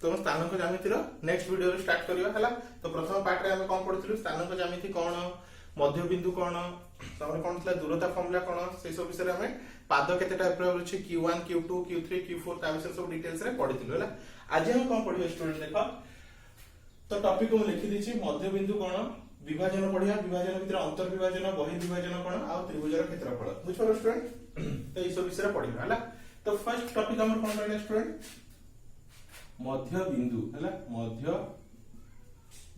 तो स्थानांक ज्यामिति रो next video रे स्टार्ट करियो हला। तो प्रथम पार्ट रे हम कोन पढिथिलु स्थानांक ज्यामिति कोन, मध्य बिंदु कोन, तमरे कोन थला दूरता फॉर्मूला कोन, से सब विषय रे हम पाद केते टाइप रो अछि q1 q2 q3 q4 ता विषय सब डिटेल्स रे पढिथिलु हला। आज हम कोन पढियो स्टूडेंट देखो। तो टॉपिक को लिखि दिछि मध्य बिंदु कोन, विभाजन पढिया, विभाजन भितर अंतर विभाजन, बहिर् विभाजन कोन आ त्रिभुजर क्षेत्रफल बुझलो स्टूडेंट। तो ई सब विषय रे पढियो हला। तो फर्स्ट टॉपिक हमर कोन रहले स्टूडेंट, मध्य बिंदु हला, मध्य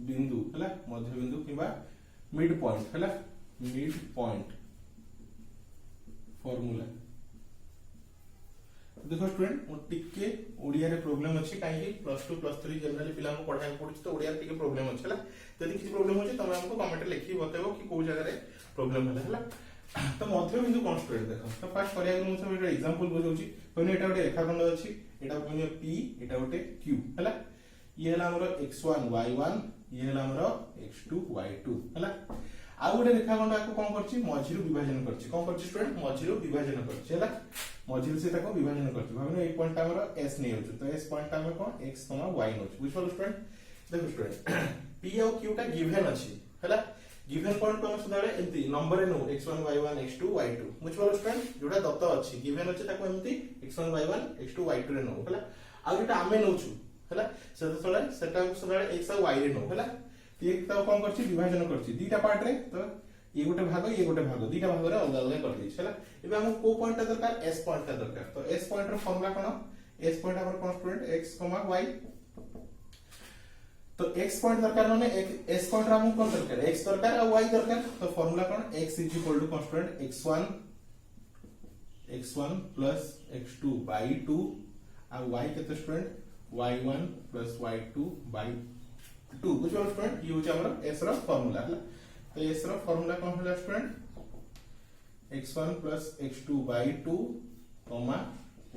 बिंदु हला, मध्य बिंदु किबा मिड पॉइंट हला, मिड पॉइंट फार्मूला। देखो स्टूडेंट मोर टिके ओडिया रे प्रॉब्लम अछि, काहे कि प्लस 2 प्लस 3 जनरली पिला को पढाय पड़छ, तो ओडिया रे टिके प्रॉब्लम अछि हला। यदि किछि प्रॉब्लम होछि तमे हमको कमेंट लिखि बताबो कि को जगह रे प्रॉब्लम हला हला। तो मध्य बिंदु कोन स्टूडेंट देखो। तो फर्स्ट करिया को हम सब एग्जांपल बुझौछि। कोने एटा गोटे रेखाखंड अछि, एटा कोने p, एटा गोटे q हला। ये हला हमरो x1 y1, ये हला हमरो x2 y2 हला। आ गोटे रेखाखंड आको कोन करछि, मझिरु विभाजन करछि। कोन करछि स्टूडेंट, मझिरु विभाजन करछि हला। मझिरु से ताको विभाजन करछि। भाबनो ए पॉइंट हमरो s नै होछु, तो s पॉइंट हमरो कोन x, y होछु। बुझलो स्टूडेंट। देखो स्टूडेंट p और q टा गिवन अछि हला। गिवन पॉइंट को सदाळे एंती number no x1 y1 x2 y2 बुझलो स्टूडेंट। जोटा दत्त अछि गिवन अछि ताको एंती x1 y1 x2 y2 रे नो हला। आ जोटा आमे नोछु हला सेटा सदाळे x और y रे नो हला। एक तो कोन करछि, विभाजन करछि दीटा पार्ट रे। तो ये गोटे भाग, ये गोटे भाग, दीटा भाग रे अलग अलग कर दै छला। एबे हम को पॉइंट दरकार, s पॉइंट दरकार। तो s पॉइंट रो फार्मूला कोन, s पॉइंट हमर कोन स्टूडेंट x, y। तो x पॉइंट दरकार माने s पॉइंट रामु कोन दरकार, x दरकार और y दरकार। तो formula cone x = x1 plus x2 by 2 और y केते student y1 plus y2 by 2 बुझलो स्टूडेंट। ये होचे हमर s रो फार्मूला हला। तो s रो फार्मूला कोन होला student, x1 plus x2 by 2,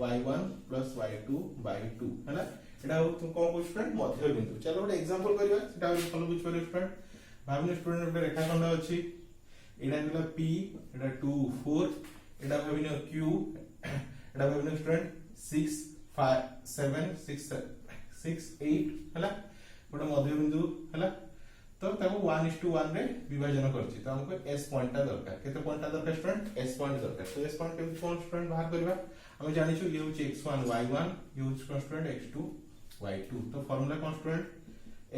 y1 plus y2 by 2 हला। एटा तुम कोन को स्टूडेंट मध्य बिंदु। चलो गोटे एग्जांपल करिवा, सेटा फॉलो बुझ पारे स्टूडेंट। भाबने स्टूडेंट गोटे रेखाखंड अछि, एटा होला p, एटा 2 4, एटा भाबिनो q, एटा भाबिनो स्टूडेंट 6 5 7 6 8 हला। गोटे मध्य बिंदु हला। तो ताको 1:1 रे विभाजन करछि। तो हमको s पॉइंट ता दरकार। केते पॉइंट ता दरकार स्टूडेंट, s पॉइंट दरकार। तो s पॉइंट केते कोन स्टूडेंट बाहर करबा, हम जानि छु ये होछि x1 y1, ये होछि स्टूडेंट x2 y2। तो फार्मूला कोन स्टूडेंट,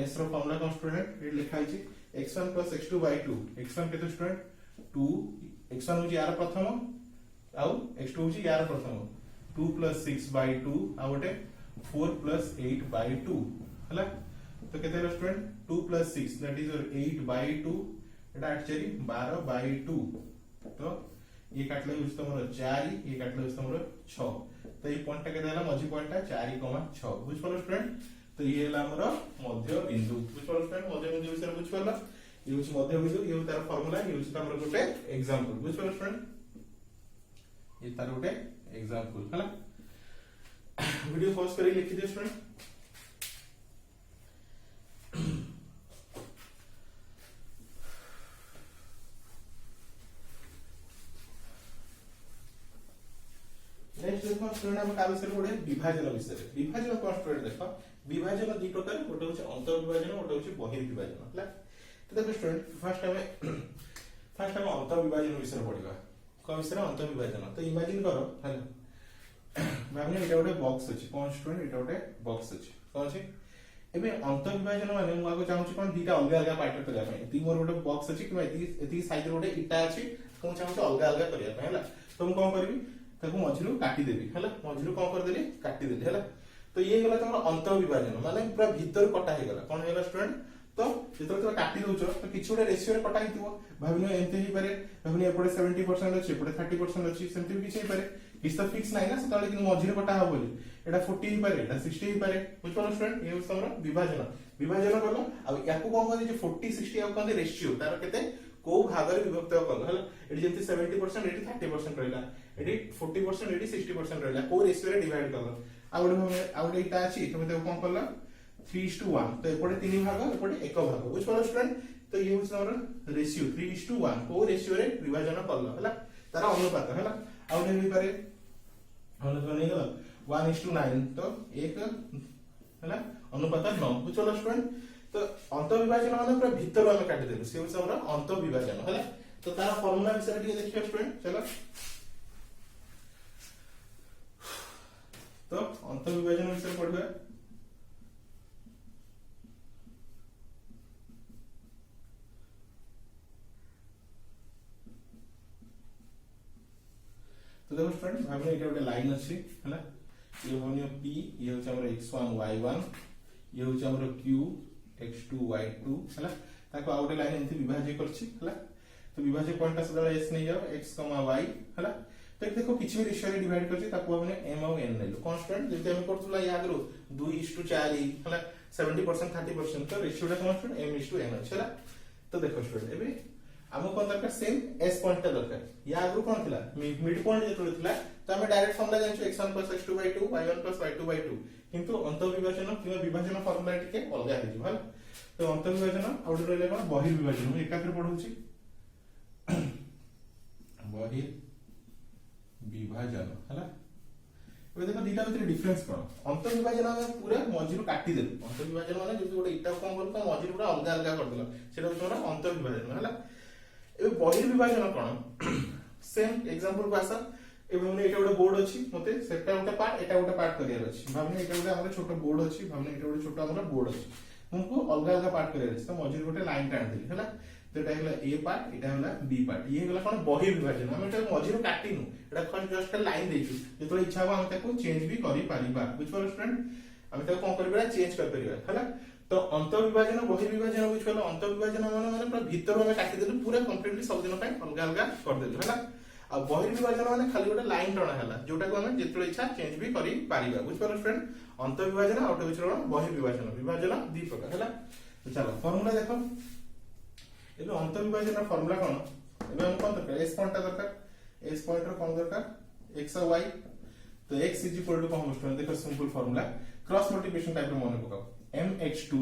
s रो फार्मूला कोन स्टूडेंट ये लिखाइ छि x1 plus x2 by 2। x1 केते स्टूडेंट 2, x1 होछि यार प्रथम आ x2 होछि यार प्रथम। 2 plus 6 by 2 आ गोटे 4 plus 8 by 2 हला। तो केते रो student 2 plus 6 that is 8 by 2, Etah actually 12 by 2। तो ये काटले होछि तमरो 4, ये काटले होछि तमरो 6। तो ये पॉइंट केते हला, मझी पॉइंट ता 4,6 बुझ पालो स्टूडेंट। तो ये हला हमरो मध्य बिंदु बुझ पालो स्टूडेंट। मध्य बिंदु विषय बुझ पालो, ये होछि मध्य बिंदु, ये तार फार्मूला, ये होछि तमरो गोटे एग्जांपल बुझ पालो स्टूडेंट। ये तार गोटे एग्जांपल हला। वीडियो पॉज करी लिखि दे स्टूडेंट। नेक्स्ट देखो स्टूडेंट हम का विषय पढे, विभाजन विषय। विभाजन कोन स्टूडेंट देखो, विभाजन दि प्रकार, गोटे होछि अंतर विभाजन, गोटे होछि बहिर् विभाजन हला। तो देखो स्टूडेंट फर्स्ट हम अंतर विभाजन विषय पढिबा। कोन विषय, अंतर विभाजन। तो इमेजिन करो हला, भाबने एटा गोटे बॉक्स अछि। कोन स्टूडेंट एटा गोटे बॉक्स अछि, कोन अछि। एबे अंतर विभाजन माने मु आको चाहू छि कोन दीटा अलग अलग पार्ट करिया पय। ती मोर गोटे बॉक्स अछि कि एती साइज रो गोटे इटा अछि, तो मु चाहू छि अलग अलग करिया पय हला। तो मु कोन करबी, ताको मझिरु काटी देबी हला। मझिरु कोन कर देली, काटी देली हला। तो ये गला तमरो अंतर विभाजन, माने पूरा भीतर कटा हे गला। कोन हे गला स्टूडेंट, तो जेतो तो काटी दोछो तो किछु गोटे रेशियो रे कटा हितबो। भाबिनो एंते ही पारे, भाबिनो एपडे 70% अछि, एपडे 30% अछि, सेमति भी किछि हे पारे। इस तो फिक्स नाही ना, सताले कि मझिरु कटा हो बोली। एटा 40 ही पारे, एटा 60 ही पारे बुझ पालो स्टूडेंट। ये होस हमरो विभाजन। विभाजन करलो आ याकू कोन कहै जे 40 60 आ कहै रेशियो, तार केते को भाग रे विभक्त करलो हला। एटी जेंति 70% एटी 30% रहला, एटी 40% एटी 60% रहला, को रेशियो रे डिवाइड करलो। आ गोटे इटा अछि, तुमे देखो कोन करलो 3:1। तो एपडे 3 भाग, एपडे 1 भाग बुझ पालो स्टूडेंट। तो ये होस हमरो रेशियो 3:1, को रेशियो रे विभाजन करलो हला, तार अनुपात हला। आ गोटे भी पारे अनुपात नै गलो 1:9। तो 1 हला अनुपात 9 बुझलो स्टूडेंट। तो अंत विभाजन माने पूरा भीतर हम काटी देलु से होछ हमरा अंत विभाजन हला। तो तार फार्मूला विषय ଟିକେ देखियो स्टूडेंट चलो। तो अंत विभाजन विषय पढ़बा। तो देखो स्टूडेंट भाबने एटा गोटे लाइन अछि हला। ये होनियो p ये होछ हमर x1 y1 ये होछ हमर q x2 y2 हला। ताको आ गोटे लाइन एंती विभाज्य करछि हला। तो विभाज्य पॉइंट सदा s नै जाओ x, y हला। तो देखो किछि भी रेशियो रे डिवाइड करछि ताको हमने m और n लेलो कांस्टेंट जते हम करथुला याद रो 2:4 हला 70% 30% तो रेशियोटा कांस्टेंट m:n अछि हला। तो देखो स्टूडेंट एबे हमको कोन दरकार सेम s पॉइंट दरकार या आगु कोन थिला मिड पॉइंट जेतो थिला तो हम direct formula जानछु x1 + x2/2 y1 + y2/2 किंतु अंत विभाजन किबा विभाजन फार्मूला टिके अलगा हे जिवल। तो अंत विभाजन आउट रहले कोन बहिर विभाजन हम एकात्र पढौछि बहिर विभाजन हला। एबे देखो दीटा भीतर डिफरेंस कोन अंत विभाजन हम पूरा मझिरु काटी देलु अंत विभाजन माने जति गोटे इटा कोन करल त मझिरु पूरा अलगा अलगा कर देला सेटा होछ अंत विभाजन हला। ए बहिर विभाजन कोन सेम एग्जांपल को आसा एबे हमने एटा गोटे बोर्ड अछि मते सेटा गोटे पार्ट एटा गोटे पार्ट करियर अछि भाबने एटा गोटे हमर छोट बोर्ड अछि भाबने एटा गोटे छोट हमर बोर्ड अछि हमको अलग अलग पार्ट करियर अछि तो मझिर गोटे लाइन टान देली हला। तो एटा हला ए पार्ट एटा हला बी पार्ट ये हला कोन बहिर विभाजन हम एटा मझिर काटिनु एटा कोन जस्ट लाइन देछु जेतो इच्छा हो हम ताको चेंज भी करि परिबा बुझलो स्टूडेंट। हम ताको कोन करबा चेंज कर परिबा हला। तो अंत विभाजन बहिर विभाजन बुझलो अंत विभाजन माने पूरा भीतर में काटी देलु पूरा कंप्लीटली सब दिन पय अलग अलग कर देलु हला। आ बहिर विभाजन माने खाली गोटे लाइन टणा हला जोटा को हम जेतलो इच्छा चेंज भी करि परिबा बुझलो स्टूडेंट। अंत विभाजन आउट विचरण बहिर विभाजन विभाजन दी प्रकार हला। तो चलो फार्मूला देखो एबे अंत विभाजन फार्मूला कोन एबे हम कोन दरकार s पॉइंट दरकार s पॉइंट रो कोन दरकार x और y। तो x = कोन स्टूडेंट देखो simple formula cross multiplication type रो मन पकाओ mx2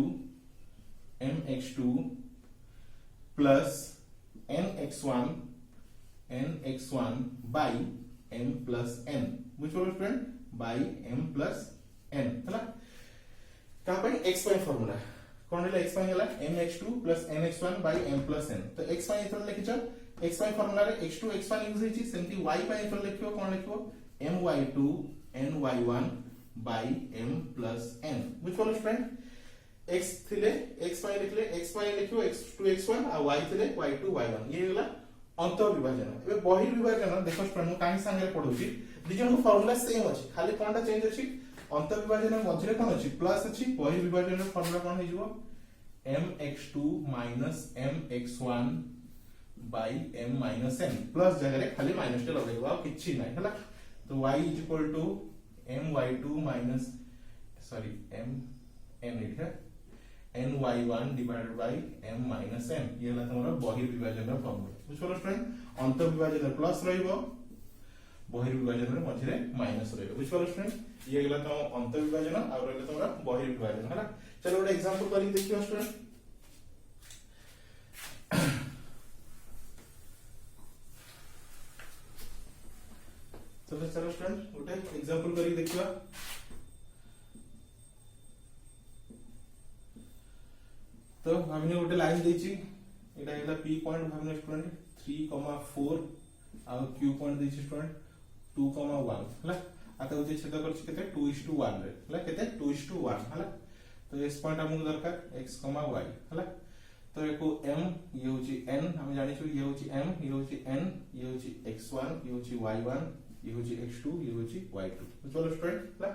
plus nx1 by m plus n which will friend by m plus n हला। का by x by फार्मूला कोन हला x by हला mx2 plus nx1 by m plus n। तो x by ether लिखि छ x by फार्मूला रे x2 x1 use होई छी सेमती y by इथर लिखियो कोन लिखियो my2 ny1 by m plus n which will friend x थिले x y लिखले x y लिखियो x2 x1 आ y थिले y2 y1 ये होला अंत विभाजन। एबे बहिर विभाजन देखो स्टूडेंट काई संगे पढौची दिजन को फार्मूला सेम अछि खाली कोनटा चेंज अछि अंत विभाजन मझरे कोन अछि प्लस अछि बहिर विभाजन रो फार्मूला कोन हे जिवो mx2 mx1 by m minus n plus जगह रे खाली माइनस टे लगेबो आ किछि नै हला। तो y = my2 minus sorry m n लिखा ny1 divided by m minus n ये हला तमरो बहिर विभाजन रो फार्मूला बुझलो स्टूडेंट। अंत विभाजन रे प्लस रहइबो बहिर विभाजन रे मझरे माइनस रहइबो बुझलो स्टूडेंट। ये हला त अंत विभाजन आ रहले तमरो बहिर विभाजन हला। चलो ଗୋଟେ एग्जांपल करी देखियो स्टूडेंट। चलो स्टूडेंट ଗୋଟେ एग्जांपल करी देखियो। तो हमने गोटे लाइन देछि एटा हेला p पॉइंट भाबने स्टूडेंट 3,4 आ q पॉइंट देछि स्टूडेंट 2,1 हला। आता होचे छेद करछि केते 2:1 रे हला केते 2:1 हला। तो s पॉइंट हमको दरकार x, y हला। तो एको m ये होची n हम जानि छु ये होची m ये होची n ये होची x1 ये होची y1 ये होची x2 ये होची y2 बुझलो स्टूडेंट हला।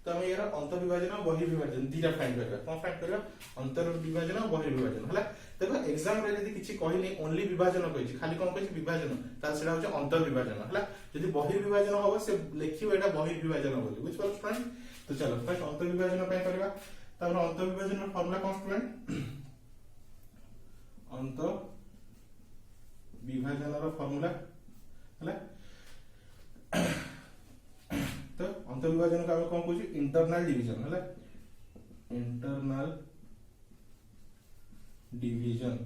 तो हम यार अंत विभाजन और बहिर विभाजन दीटा फाइंड करबा कोन फाइंड करबा अंतर विभाजन और बहिर विभाजन हला। देखो एग्जाम रे जदी किछि कहिनी ओनली विभाजन कहिछि खाली कोन कहिछि विभाजन ता सेटा होचे अंतर विभाजन हला। जदी बहिर विभाजन होबो से लिखिबो एटा बहिर विभाजन बोली बुझलो स्टूडेंट। तो चलो फर्स्ट अंतर विभाजन पे करबा त हम अंतर विभाजन रो फार्मूला कोन स्टूडेंट अंत विभाजन रो फार्मूला हला। तो अंत विभाजन का कोन कहू इंटरनल डिवीजन हला इंटरनल डिवीजन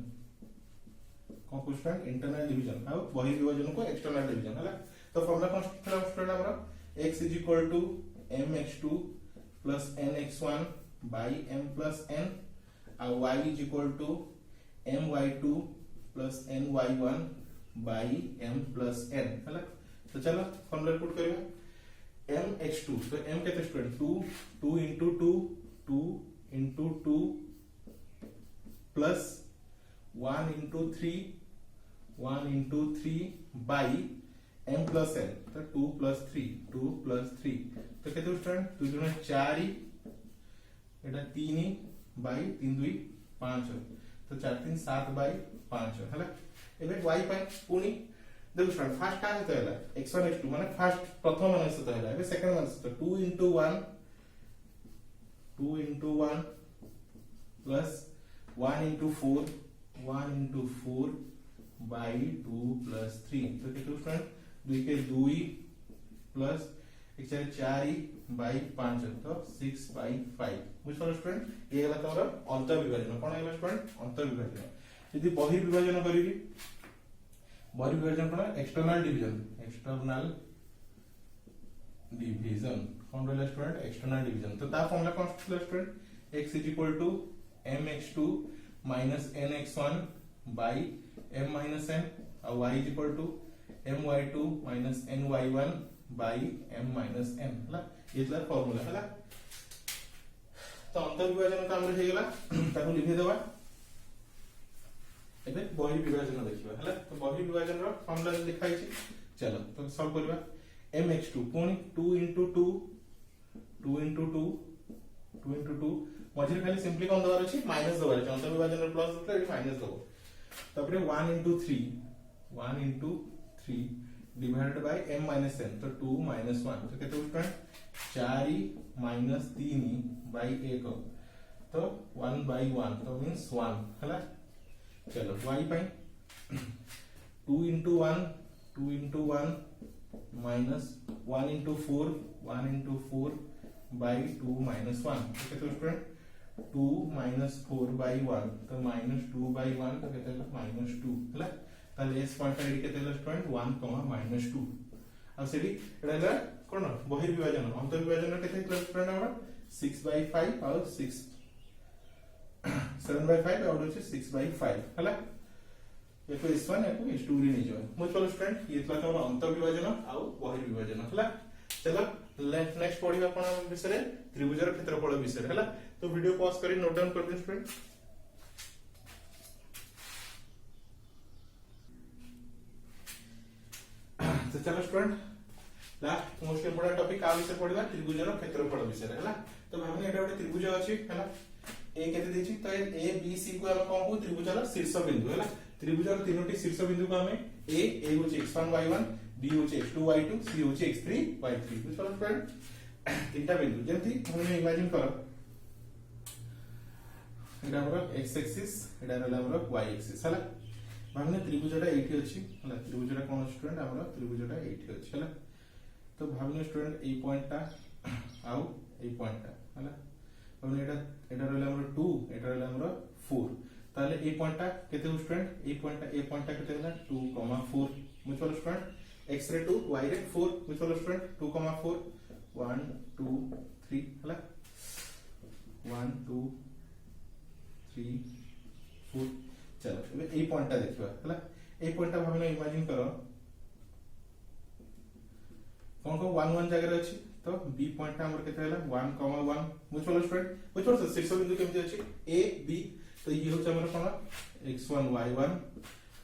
कोन कहू स्टूडेंट इंटरनल डिवीजन आ बहिर विभाजन को एक्सटर्नल डिवीजन हला। तो फार्मूला कोन स्टूडेंट हमरा x = mx2 plus nx1 by m plus n और y is equal to my2 plus ny1 by m plus n है। तो चलो फॉर्मूला पुट करिए mx2 तो m केते student 2 into 2 into 2 plus 1 into 3 by m plus n तो 2 plus 3 तो केते स्टूडेंट 2 गुना 4 एटा 3 by 3 2 5 तो 4 3 7 by 5 हैला। एबे y पाई पुनी देखो स्टूडेंट फर्स्ट का तो हैला x1 x2 माने फर्स्ट प्रथम माने से तो हैला एबे सेकंड माने से तो 2 into 1 plus 1 into 4 by 2 plus 3 तो केते स्टूडेंट 2 के 2 प्लस 4 by 5 तो 6 by 5 बुझलो स्टूडेंट ये हला तोर अंतर विभाजन कोन हला स्टूडेंट अंतर विभाजन। यदि बहिर विभाजन करिवि बहिर विभाजन कोन एक्सटर्नल डिवीजन कोन रहला स्टूडेंट एक्सटर्नल डिवीजन तो ता फॉर्मूला कोन रहला student x is equal to mx2 minus nx1 by m minus n और y is equal to my2 minus ny1 by m minus n हला ये तला फार्मूला हला। तो अंतर विभाजन का हमरे हे गेला ताको लिखि देबा एबे बहिर विभाजन देखिबा हला। तो बहिर विभाजन रो फार्मूला लिखाइ छी चलो तो सॉल्व करबा mx2 पुनी 2 into 2 मझिर खाली सिंपली कोन दबार अछि माइनस दबार अछि अंतर विभाजन रो प्लस दते एठी माइनस दबो तापरे 1 into 3 divided by m minus n तो 2 minus 1 तो केते स्टूडेंट 4 minus 3 by 1 तो 1 by 1 तो मींस 1 हला। चलो y pi 2 into 1 minus 1 into 4 by 2 minus 1 तो केते स्टूडेंट 2 minus 4 by 1 तो minus 2 by 1 तो केते minus 2 हला। ताले एस पॉइंट एडी केते स्टूडेंट 1, -2 अब सेडी एडा कोन बहिर विभाजन अंतर विभाजन केते स्टूडेंट हमरा 6 by 5 और 6 7 by 5 और 6 by 5 हला। ये तो s1 है को s2 रे नै जो मो चलो स्टूडेंट ये तला तो अंतर विभाजन और बहिर विभाजन हला। चलो नेक्स्ट पढिबा कोन विषय त्रिभुजर क्षेत्रफल विषय हला। तो वीडियो पॉज करी नोट डाउन कर दे स्टूडेंट। तो चलो student last most important topic आ विषय पढिबा त्रिभुजर क्षेत्रफल विषय हला। तो भाबने एटा ଗୋଟେ त्रिभुज अछि हला ए केते देछि तो ए बी सी को हम कहू त्रिभुजर शीर्ष बिंदु हला। त्रिभुजर तीनोटी शीर्ष बिंदु को हमें ए होछि x1 y1 b होछि x2 y2 c होछि x3 y3 बुझलो स्टूडेंट तीनटा बिंदु जेंति हम इमेजिन करो एटा हमर x एक्सिस एटा रहला हमर y एक्सिस हला। भाबने त्रिभुजटा एठी अछि हला त्रिभुजटा कोन स्टूडेंट हमर त्रिभुजटा एठी अछि हला। तो भाबने स्टूडेंट ए पॉइंटटा आउ ए पॉइंटटा हला भाबने एटा रहला हमर 2 एटा रहला हमर 4 ताले ए पॉइंटटा केते स्टूडेंट ए पॉइंटटा केते होला 2, 4 मुचलो स्टूडेंट x रे 2 y रे 4 मुचलो स्टूडेंट 2, 4 1 2 3 हला 1 2 3 4 चलो एबे ए पॉइंटटा देखिबा हला। ए पॉइंटटा भाबने इमेजिन करो कोन को 1 1 जगह अछि तो बी पॉइंटटा हमर केते होला 1, 1 मुचलो स्टूडेंट मुचलो से शीर्ष बिंदु केमति अछि ए बी तो ये होछ हमर कोन x1 y1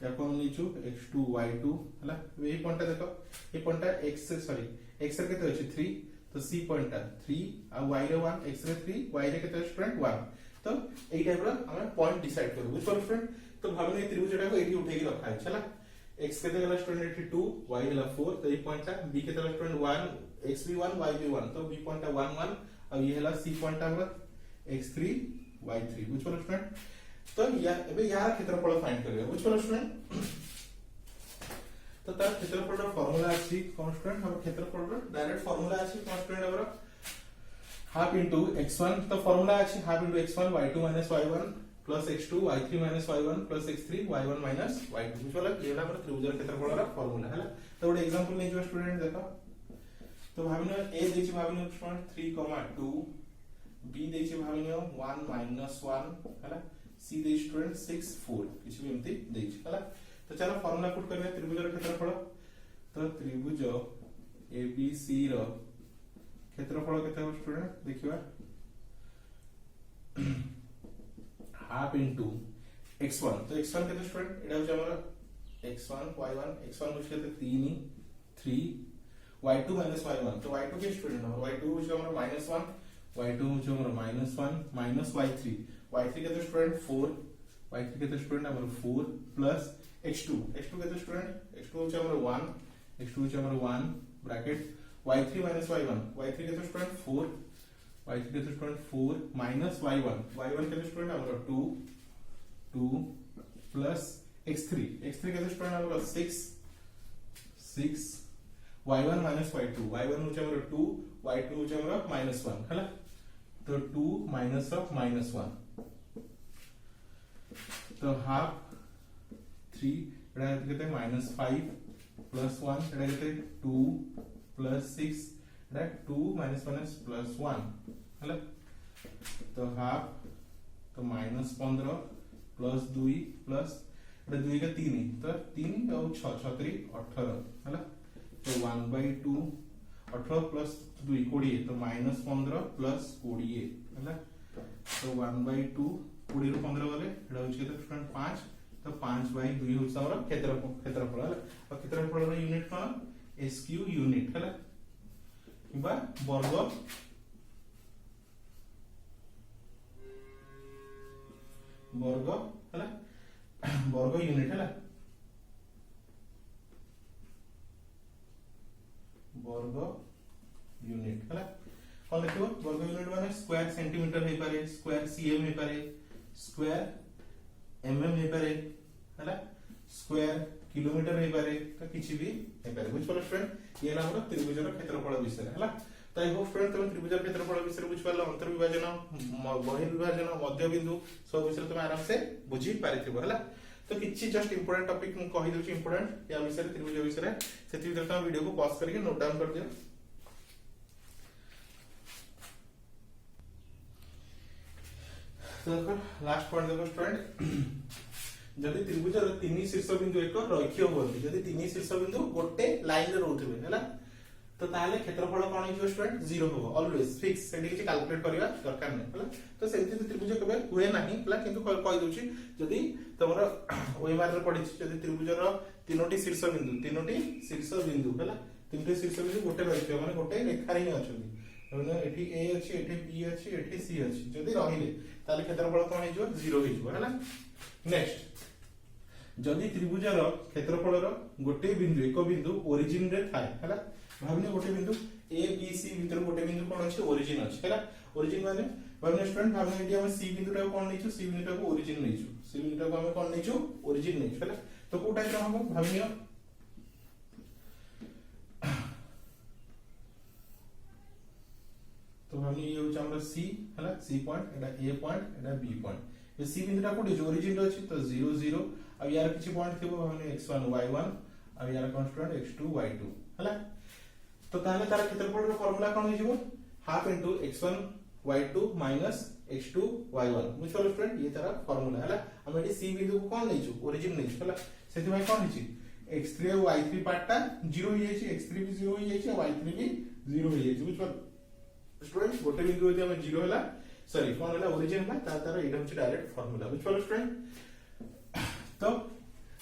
या कोन नीचू x2 y2 हला। ए पॉइंटटा देखो ए पॉइंटटा x रे केते अछि 3 तो सी पॉइंटटा 3 आ y रे 1 x रे 3 y रे केते स्टूडेंट 1 तो एई टाइप रो हम पॉइंट डिसाइड करबो बुझलो स्टूडेंट। तो भाबने त्रिभुजटा को एठी उठेकी रखा है चला x केते गला स्टूडेंट एठी 2 y गला 4 तो ए पॉइंटटा b केते गला स्टूडेंट 1 x भी 1 y भी 1 तो b पॉइंटटा 1 1 अब ये हला c पॉइंटटा हमरा x3 y3 बुझलो स्टूडेंट। तो या एबे यार क्षेत्रफल फाइंड करियो बुझलो स्टूडेंट। तो तार क्षेत्रफल रो फार्मूला अछि कोन स्टूडेंट हम क्षेत्रफल रो डायरेक्ट फार्मूला अछि कोन स्टूडेंट हमरा हाफ इनटू x1 तो फार्मूला अछि half into x1 y2 y1 plus x2 y3 minus y1 plus x3 y1 minus y2 बुझला ये हमरा त्रिभुजर क्षेत्रफल रा फार्मूला हैला। तो ଗୋଟେ एग्जांपल नै जो स्टूडेंट देखो तो भाबने ए देछि भाबने स्टूडेंट 3, 2 b देछि भाबिनियो 1 माइनस 1 हला c दे स्टूडेंट 6 4 किछि भी एमती देछि हला। तो चलो फार्मूला पुट करबे त्रिभुजर क्षेत्रफल। तो त्रिभुज ABC रो क्षेत्रफल केते हो स्टूडेंट देखिबा हाफ इनटू x1। तो x1 केते स्टूडेंट एडा हो हमर x1 y1 x1 होछ केते 3 3 y2 minus y1। तो y2 के स्टूडेंट हो y2 होछ हमर -1 y2 होछ हमर -1 माइनस y3 y3 केते स्टूडेंट 4 y3 केते स्टूडेंट हमर 4 प्लस x2 केते स्टूडेंट x2 होछ हमर 1 x2 होछ हमर 1 bracket y3 minus y1 y3 केते स्टूडेंट 4 y3 केते स्टूडेंट 4 माइनस y1 केते स्टूडेंट हमर 2 2 प्लस x3 केते स्टूडेंट हमर 6 6 y1 minus y2 y1 होछ हमर 2 y2 होछ हमर -1 हला। तो 2 minus of -1 तो हाफ 3 एडा केते -5 प्लस 1 एडा केते 2 प्लस 6 एडा 2 minus प्लस 1 हला। तो हाफ तो -15 प्लस 2 प्लस एडा 2 के 3 तो 3 और 6 6 3 18 हला। तो 1/2 18 प्लस 2 20 तो -15 प्लस 20 हला। तो 1/2 20 रो 15 गले एडा होछ केते स्टूडेंट 5 तो 5/2 होछ हमर क्षेत्रफल हला। और क्षेत्रफल रो यूनिट कोन SQ यूनिट हला किबा वर्ग हला वर्ग यूनिट हला वर्ग यूनिट हला। कोन लिखो वर्ग यूनिट माने स्क्वायर सेंटीमीटर हे पारे स्क्वायर cm हे पारे स्क्वायर mm हे पारे हला स्क्वायर किलोमीटर हे पारे तो किछि भी हे पारे बुझ पारो स्टूडेंट। ये ना हमर त्रिभुजर क्षेत्रफल विषय हला। तो आई होप स्टूडेंट तुम त्रिभुजर क्षेत्रफल विषय बुझ पारलो अंतर्विभाजन बहिर्विभाजन मध्य बिंदु सब विषय तुम आराम से बुझी पारिथिबो हला। तो किछि जस्ट इंपोर्टेंट टॉपिक मु कहि दोछि इंपोर्टेंट या विषय त्रिभुज विषय सेति भीतर तुम वीडियो को पॉज करके नोट डाउन कर दियो। तो लास्ट पॉइंट देखो स्टूडेंट जदि त्रिभुजर तीन शीर्ष बिंदु एक रैखिक होती जदि तीन शीर्ष बिंदु गोटे लाइन रे रहउथिबे हैला तो ताले क्षेत्रफल कोन हिजो स्टूडेंट 0 होबो ऑलवेज फिक्स सेठी किछि कैलकुलेट करिया दरकार नै हैला। तो सेति त्रिभुज केबे हुए नाही हैला किंतु कहि दोछि जदि तमर ओएमआर रे पडिछि जदि त्रिभुजर तीनोटी शीर्ष बिंदु हैला तीनोटी शीर्ष बिंदु गोटे रैखिक माने गोटे रेखा रे अछथि माने एठी ए अछि एठी बी अछि एठी सी अछि जदि रहिले ताले क्षेत्रफल कोन हिजो 0 हिजो हैला। नेक्स्ट जदि त्रिभुजर क्षेत्रफलर गोटे बिंदु एक बिंदु ओरिजिन रे थाए हैला भाबिने गोटे बिंदु ए बी सी भीतर गोटे बिंदु कोन अछि ओरिजिन अछि हैला। ओरिजिन माने भाबिने स्टूडेंट भाबिने एटी हम सी बिंदुटा कोन नैछु सी बिंदुटा को ओरिजिन नैछु सी बिंदुटा को हम कोन नैछु ओरिजिन नैछु हैला। तो को टाइप रा हम भाबिनियो तो भाबिने ये होछ हमरा सी हैला सी पॉइंट एटा ए पॉइंट एटा बी पॉइंट ये सी बिंदुटा कोडी ओरिजिन रे अछि तो 0 0 अब यार किछि पॉइंट थिबो भाबिने x1 y1 अब यार कांस्टेंट x2 y2 हैला। तो ताले तार क्षेत्रफल रो फार्मूला कोन हिजो half into x1 y2 minus x2 y1 बुझलो स्टूडेंट ये तार फार्मूला हैला। हम एटी सी बिंदु को कोन नैछु ओरिजिन नैछु हैला सेति भाई कोन हिची x3 और y3 पार्टटा 0 हो जायछि x3 भी 0 हो जायछि और y3 भी 0 हो जायछि बुझलो स्टूडेंट गोटे बिंदु होती हम 0 हैला सॉरी कोन हैला ओरिजिन हैला तार एटा होछि डायरेक्ट फार्मूला बुझलो स्टूडेंट। तो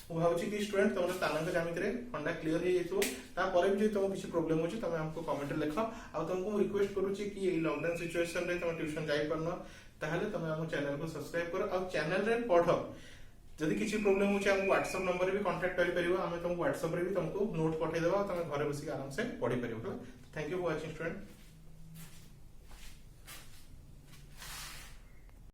मु भाबुछि कि स्टूडेंट तुम स्थानांक ज्यामिति रे फंडा क्लियर हे जेतो ता परे भी तुम किछि प्रॉब्लम होछि तमे हमको कमेंट रे लिखो आ तुमको रिक्वेस्ट करूछि कि ए लॉकडाउन सिचुएशन रे तुम ट्यूशन जाई परनो ताहले तुम हम चैनल को सब्सक्राइब करो और चैनल रे पढो जदि किछि प्रॉब्लम होछि हम WhatsApp नंबर रे भी कांटेक्ट करि परिबो हम तुमको WhatsApp रे भी तुमको नोट पठै देबा तुम घरे बसी आराम से पढि परिबो। Thank you for watching student.